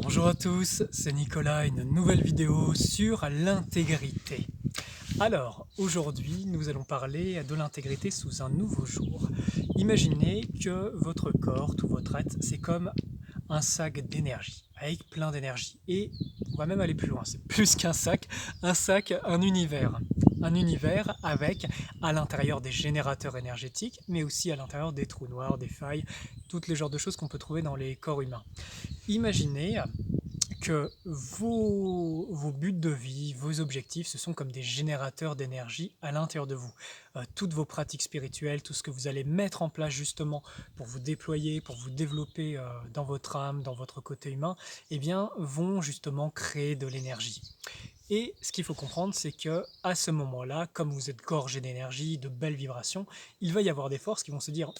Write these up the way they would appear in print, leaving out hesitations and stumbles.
Bonjour à tous, c'est Nicolas, une nouvelle vidéo sur l'intégrité. Alors, aujourd'hui, nous allons parler de l'intégrité sous un nouveau jour. Imaginez que votre corps, tout votre être, c'est comme un sac d'énergie, avec plein d'énergie. Et on va même aller plus loin, c'est plus qu'un sac, un univers. Un univers avec à l'intérieur des générateurs énergétiques, mais aussi à l'intérieur des trous noirs, des failles, toutes les genres de choses qu'on peut trouver dans les corps humains. Imaginez que vos buts de vie, vos objectifs, ce sont comme des générateurs d'énergie à l'intérieur de vous. Toutes vos pratiques spirituelles, tout ce que vous allez mettre en place justement pour vous déployer, pour vous développer dans votre âme, dans votre côté humain, eh bien, vont justement créer de l'énergie. Et ce qu'il faut comprendre, c'est que à ce moment-là, comme vous êtes gorgé d'énergie, de belles vibrations, il va y avoir des forces qui vont se dire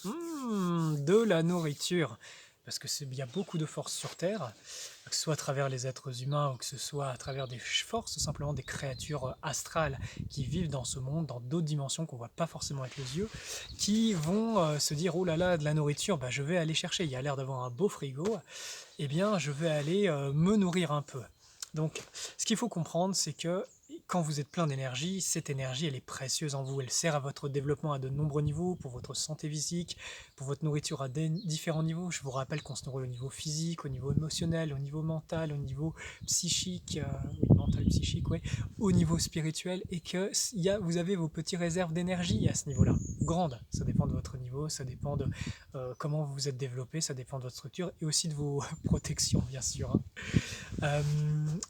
de la nourriture. Parce que il y a beaucoup de forces sur Terre, que ce soit à travers les êtres humains ou que ce soit à travers des forces, simplement des créatures astrales qui vivent dans ce monde, dans d'autres dimensions qu'on ne voit pas forcément avec les yeux, qui vont se dire oh là là, de la nourriture, bah, je vais aller chercher, il y a l'air d'avoir un beau frigo, eh bien je vais aller me nourrir un peu. Donc, ce qu'il faut comprendre, c'est que quand vous êtes plein d'énergie, cette énergie, elle est précieuse en vous. Elle sert à votre développement à de nombreux niveaux, pour votre santé physique, pour votre nourriture à différents niveaux. Je vous rappelle qu'on se nourrit au niveau physique, au niveau émotionnel, au niveau mental, au niveau psychique, oui, mental, psychique, ouais, au niveau spirituel, et que vous avez vos petites réserves d'énergie à ce niveau-là. Grandes, ça dépend de votre niveau, ça dépend de comment vous vous êtes développé, ça dépend de votre structure, et aussi de vos protections, bien sûr, hein. Euh,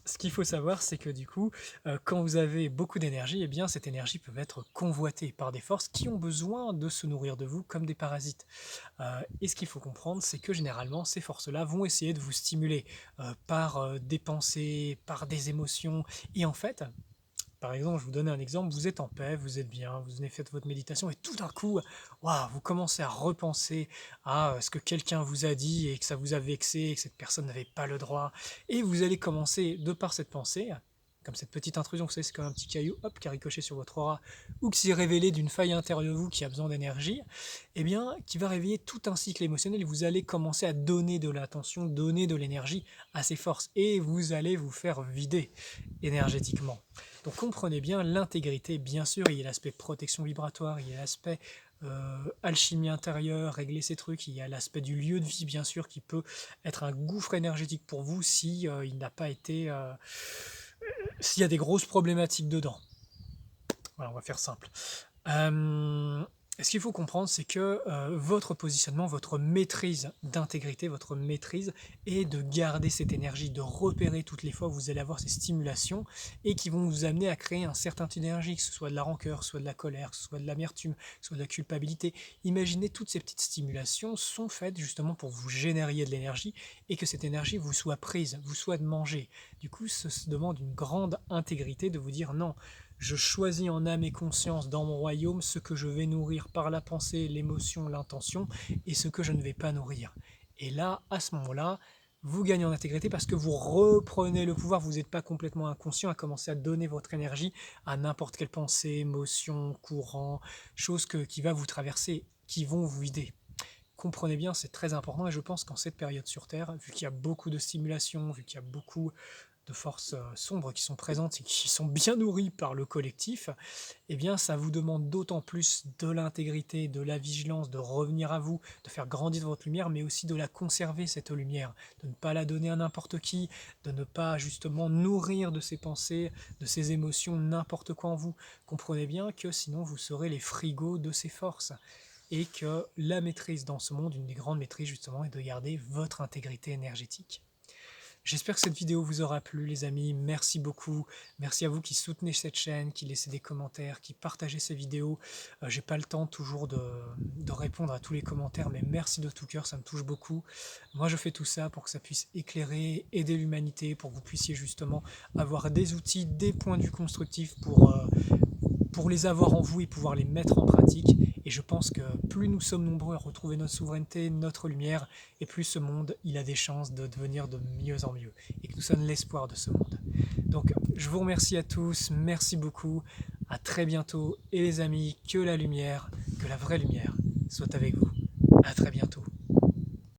Ce qu'il faut savoir, c'est que du coup, quand vous avez beaucoup d'énergie, eh bien, cette énergie peut être convoitée par des forces qui ont besoin de se nourrir de vous comme des parasites. Et ce qu'il faut comprendre, c'est que généralement, ces forces-là vont essayer de vous stimuler par des pensées, par des émotions. Et en fait, par exemple, je vous donne un exemple, vous êtes en paix, vous êtes bien, vous avez fait votre méditation et tout d'un coup, waouh, vous commencez à repenser à ce que quelqu'un vous a dit et que ça vous a vexé et que cette personne n'avait pas le droit. Et vous allez commencer, de par cette pensée, comme cette petite intrusion, vous savez, c'est comme un petit caillou, hop, qui a ricoché sur votre aura, ou qui s'est révélé d'une faille intérieure de vous qui a besoin d'énergie, eh bien, qui va réveiller tout un cycle émotionnel et vous allez commencer à donner de l'attention, donner de l'énergie à ces forces et vous allez vous faire vider énergétiquement. Donc comprenez bien l'intégrité, bien sûr, il y a l'aspect protection vibratoire, il y a l'aspect alchimie intérieure, régler ces trucs, il y a l'aspect du lieu de vie, bien sûr, qui peut être un gouffre énergétique pour vous si il n'a pas été... s'il y a des grosses problématiques dedans. Voilà, on va faire simple. Ce qu'il faut comprendre, c'est que votre positionnement, votre maîtrise d'intégrité, votre maîtrise est de garder cette énergie, de repérer toutes les fois où vous allez avoir ces stimulations et qui vont vous amener à créer un certain type d'énergie, que ce soit de la rancœur, soit de la colère, que ce soit de l'amertume, soit de la culpabilité. Imaginez toutes ces petites stimulations sont faites justement pour vous générer de l'énergie et que cette énergie vous soit prise, vous soit mangée. Du coup, ça se demande une grande intégrité de vous dire non. Je choisis en âme et conscience dans mon royaume ce que je vais nourrir par la pensée, l'émotion, l'intention, et ce que je ne vais pas nourrir. Et là, à ce moment-là, vous gagnez en intégrité parce que vous reprenez le pouvoir, vous n'êtes pas complètement inconscient à commencer à donner votre énergie à n'importe quelle pensée, émotion, courant, chose qui va vous traverser, qui vont vous vider. Comprenez bien, c'est très important et je pense qu'en cette période sur Terre, vu qu'il y a beaucoup de stimulation, vu qu'il y a beaucoup de forces sombres qui sont présentes et qui sont bien nourries par le collectif, eh bien ça vous demande d'autant plus de l'intégrité, de la vigilance, de revenir à vous, de faire grandir votre lumière, mais aussi de la conserver, cette lumière, de ne pas la donner à n'importe qui, de ne pas justement nourrir de ses pensées, de ses émotions, n'importe quoi en vous. Comprenez bien que sinon vous serez les frigos de ces forces et que la maîtrise dans ce monde, une des grandes maîtrises justement, est de garder votre intégrité énergétique. J'espère que cette vidéo vous aura plu les amis, merci beaucoup, merci à vous qui soutenez cette chaîne, qui laissez des commentaires, qui partagez ces vidéos. J'ai pas le temps toujours de répondre à tous les commentaires, mais merci de tout cœur, ça me touche beaucoup. Moi je fais tout ça pour que ça puisse éclairer, aider l'humanité, pour que vous puissiez justement avoir des outils, des points de vue constructifs pour les avoir en vous et pouvoir les mettre en pratique. Et je pense que plus nous sommes nombreux à retrouver notre souveraineté, notre lumière, et plus ce monde, il a des chances de devenir de mieux en mieux. Et que nous sommes l'espoir de ce monde. Donc je vous remercie à tous, merci beaucoup, à très bientôt. Et les amis, que la lumière, que la vraie lumière soit avec vous. À très bientôt.